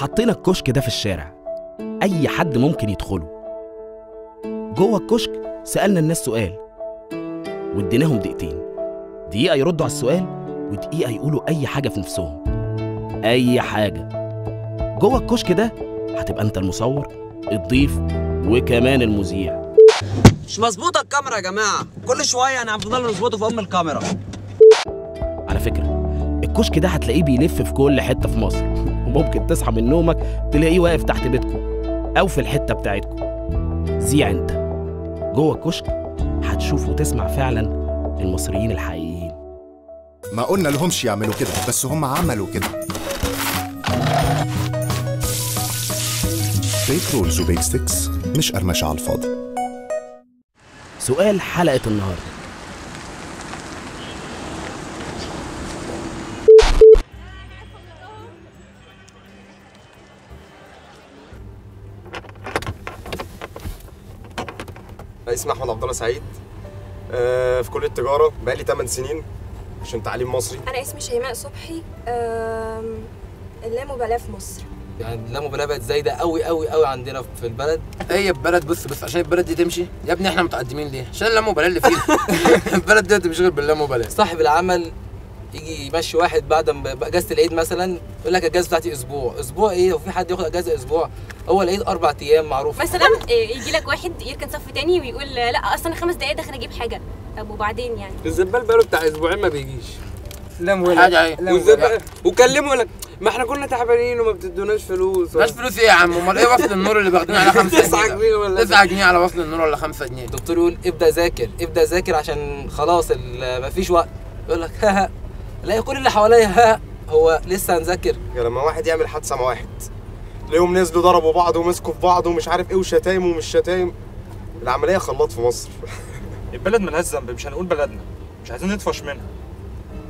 حطينا الكشك ده في الشارع، أي حد ممكن يدخله. جوه الكشك سألنا الناس سؤال واديناهم دقيقتين، دقيقة يردوا على السؤال ودقيقة يقولوا أي حاجة في نفسهم، أي حاجة. جوه الكشك ده هتبقى أنت المصور، الضيف، وكمان المذيع. مش مظبوطة الكاميرا يا جماعة، كل شوية هنفضل نظبطه في الكاميرا. على فكرة الكشك ده هتلاقيه بيلف في كل حتة في مصر، وممكن تصحى من نومك تلاقيه واقف تحت بيتكم أو في الحتة بتاعتكم. زيع أنت جوه الكشك، هتشوف وتسمع فعلا المصريين الحقيقيين. ما قلنا لهمش يعملوا كده، بس هم عملوا كده. بيك رولز وبيك ستيكس مش قرمشة على الفاضي. سؤال حلقة النهاردة: اسمي احمد عبد الله سعيد، في كليه التجاره بقالي 8 سنين عشان تعليم مصري. انا اسمي شيماء صبحي، اللامبالاه في مصر. يعني اللامبالاه بقت زايده قوي قوي قوي عندنا في البلد. هي البلد بص عشان البلد دي تمشي يا ابني احنا متقدمين ليه؟ عشان اللامبالاه اللي فيها. البلد دي مش غير باللامبالاه. صاحب العمل يجي يمشي واحد بعد ما اجازه العيد مثلا، يقول لك الاجازه بتاعتي اسبوع ايه؟ وفي حد ياخد اجازه اسبوع؟ هو العيد 4 ايام معروف. مثلا يجي لك واحد يركن صف تاني ويقول لا اصل انا 5 دقايق داخل اجيب حاجه. طب وبعدين يعني الزبال بقاله بتاع اسبوعين ما بيجيش. لا حاجه ايه؟ وكلموا لك ما احنا كنا تعبانين وما بتدوناش فلوس. مش فلوس ايه يا عم؟ امال ايه وصل النور اللي باخدين على 5 جنيه؟ 9 جنيه ولا 9 جنيه على وصل النور ولا 5 جنيه؟ الدكتور يقول ابدا ذاكر عشان خلاص مفيش وقت. يقول لك ها لا كل اللي حواليا هو لسه هنذاكر. لما واحد يعمل حادثه مع واحد تلاقيهم نزلوا ضربوا بعض ومسكوا في بعض ومش عارف ايه وشتايم ومش شتايم. العمليه خلاط في مصر. البلد ملهاش ذنب، مش هنقول بلدنا، مش عايزين نطفش منها،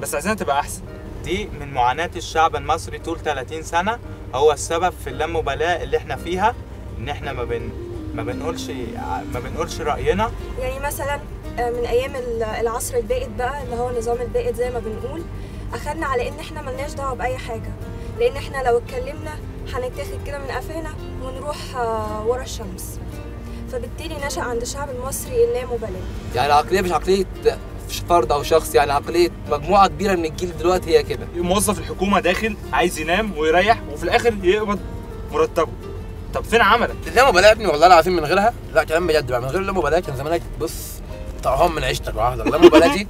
بس عايزينها تبقى احسن. دي من معاناة الشعب المصري طول 30 سنة، هو السبب في اللامبالاة اللي احنا فيها، ان احنا ما بنقولش رأينا. يعني مثلا من ايام العصر البائد بقى، اللي هو نظام البائد زي ما بنقول، اخدنا على ان احنا ملناش دعوه باي حاجه، لان احنا لو اتكلمنا هنتاخد كده من قفانا ونروح ورا الشمس. فبالتالي نشأ عند الشعب المصري اللامبالاه. يعني العقليه مش عقليه فرد او شخص، يعني عقليه مجموعه كبيره من الجيل دلوقتي هي كده. موظف الحكومه داخل عايز ينام ويريح وفي الاخر يقبض مرتبه. طب فين عملك؟ اللامبالاه يا ابني والله العظيم من غيرها، لا كلام بجد بقى، من غير اللامبالاه كان زمانك بص طعام من عيشتك وعهدك. اللامبالاه دي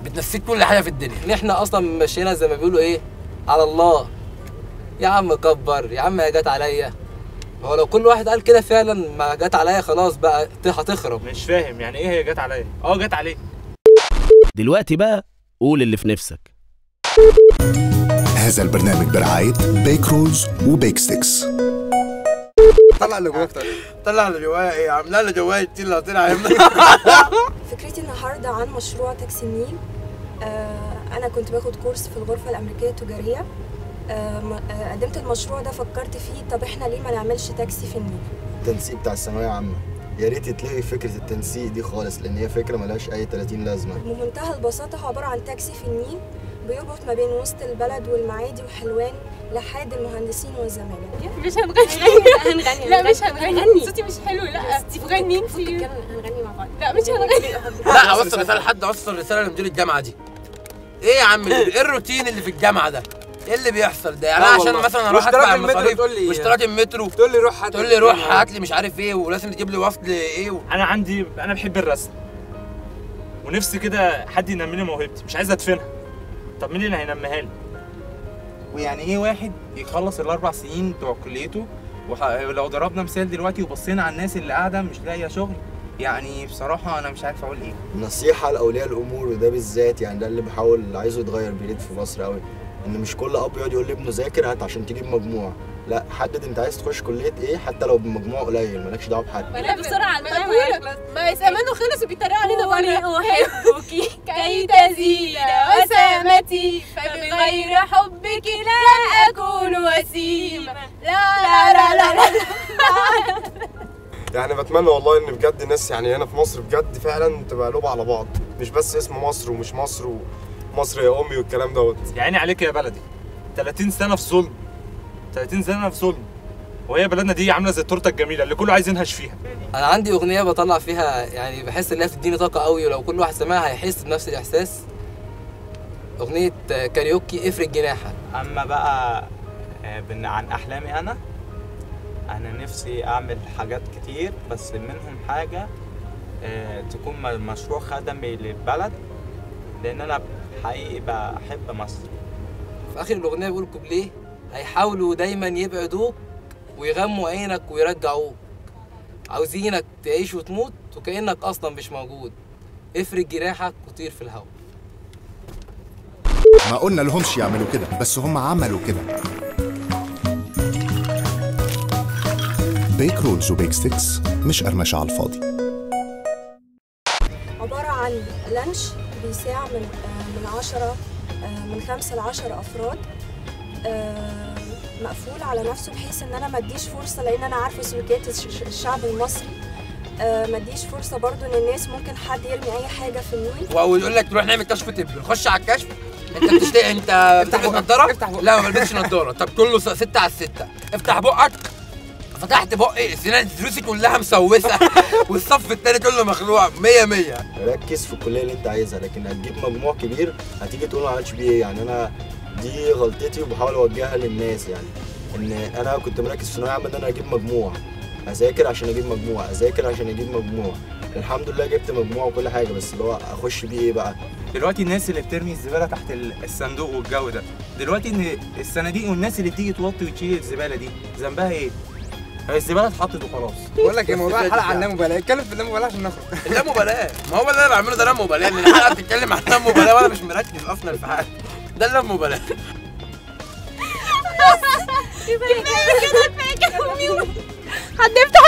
بتنسيك كل حاجه في الدنيا. ان احنا اصلا ماشيينها زي ما بيقولوا ايه، على الله. يا عم كبر، يا عم هي جت عليا. هو لو كل واحد قال كده فعلا ما جت عليا خلاص بقى هتخرب. مش فاهم يعني ايه هي جت عليا؟ جت عليك. دلوقتي بقى قول اللي في نفسك. هذا البرنامج برعاية بيك رولز وبيك ستيكس. طلع اللي جواك، طلع اللي جوايا ايه؟ عامله لي جوايا كتير اللي طلع يا ابني. فكرتي النهارده عن مشروع تاكسي النيل. انا كنت باخد كورس في الغرفه الامريكيه التجاريه. قدمت المشروع ده، فكرت فيه طب احنا ليه ما نعملش تاكسي في النيل؟ التنسيق بتاع الثانويه عامه، يا ريت تلغي فكره التنسيق دي خالص، لان هي فكره ملهاش اي 30 لازمه. بمنتهى البساطه هو عباره عن تاكسي في النيل بيربط ما بين وسط البلد والمعادي وحلوان لحد المهندسين والزمالك. مش هنغني. لا مش هنغني، صوتي مش حلو. لا تغني انت، هنغني مع بعض. لا مش هنغني. لا اوصل رساله لحد، اوصل رساله لمدير الجامعه دي. ايه يا عم ايه الروتين اللي في الجامعه ده؟ ايه اللي بيحصل ده؟ يعني انا عشان مثلا اروح ادفع المصاريف واشتراك المترو تقول لي روح هات لي مش عارف ايه، ولازم تجيب لي وصل ايه انا بحب الرسم ونفسي كده حد ينمي لي موهبتي، مش عايز ادفنها. طب مين اللي هينميها لي؟ ويعني ايه واحد يخلص ال4 سنين بتوع كليته، ولو ضربنا مثال دلوقتي وبصينا على الناس اللي قاعده مش لاقيه شغل، يعني بصراحه انا مش عارف اقول ايه. نصيحه لاولياء الامور، وده بالذات يعني ده اللي بحاول عايزه يتغير بيريد في مصر قوي، ان مش كل اب يقعد يقول لابنه ذاكر هات عشان تجيب مجموع. لا، حدد انت عايز تخش كليه ايه، حتى لو بمجموع قليل مالكش دعوه بحد. لا بسرعه ما زمانه خلص وبيتريقوا علينا بره. احبك كي تزيد وسامتي، فبغير حبك لا اكون وسيمه. لا لا لا لا. يعني بتمنى والله ان بجد الناس يعني هنا في مصر بجد فعلا تبقى قلوب على بعض، مش بس اسم مصر ومش مصر ومصر يا امي والكلام دوت. يا عيني عليك يا بلدي، 30 سنه في ظلم 30 سنه في ظلم، وهي بلدنا دي عامله زي التورته الجميله اللي كله عايز ينهش فيها. انا عندي اغنيه بطلع فيها يعني بحس ان هي بتديني طاقه قوي، ولو كل واحد سمعها هيحس بنفس الاحساس. اغنيه كاريوكي افرد جناحك. اما بقى عن احلامي انا نفسي اعمل حاجات كتير، بس منهم حاجه تكون مشروع خدمي للبلد، لان انا حقيقي بحب مصر. في اخر الاغنيه بيقول كوبليه: هيحاولوا دايما يبعدوك ويغموا عينك ويرجعوك، عاوزينك تعيش وتموت وكأنك اصلا مش موجود، افرد جناحك وطير في الهواء. ما قلنا لهمش يعملوا كده بس هم عملوا كده. بيك رولز وبيك ستيكس مش قرمشة على الفاضي. عبارة عن لانش بيساع من 5 ل 10 أفراد، مقفول على نفسه بحيث ان انا ما اديش فرصه، لان انا عارفه سلوكيات الشعب المصري، ما اديش فرصه برضو ان الناس ممكن حد يرمي اي حاجه في النيل. ويقول لك تروح نعمل كشف طبي، نخش على الكشف انت بتشتغل، انت بتلبس نضاره؟ لا ما بلبسش نضاره. طب كله 6 على 6، افتح بقك. فتحت بقي السنان فلوسي كلها مسوسه والصف التاني كله مخلوع 100 100. ركز في الكليه اللي انت عايزها، لكن هتجيب مجموع كبير هتيجي تقول ما عملتش بيه ايه. يعني انا دي غلطتي وبحاول اوجهها للناس، يعني ان انا كنت مركز في ثانويه عامه ان انا اجيب مجموع، اذاكر عشان اجيب مجموع، اذاكر عشان اجيب مجموع. الحمد لله جبت مجموع وكل حاجه، بس اللي هو اخش بيه ايه بقى؟ دلوقتي الناس اللي بترمي الزباله تحت الصندوق والجو ده، دلوقتي ان الصناديق والناس اللي بتيجي توطي وتشيل الزباله دي ذنبها ايه؟ هي الزباله اتحطت وخلاص. بقول لك ايه، موضوع الحلقه عن اللامبالاه، اتكلم في اللامبالاه عشان نخرج. اللامبالاه ما هو اللي انا بعمله ده لامبالاه، ان الحلقه بتتكلم عن اللامبالاه وانا مش مركز اصلا في حاجه. ده اللامبالاه. كفايه كده كفايه كده. حد يفتح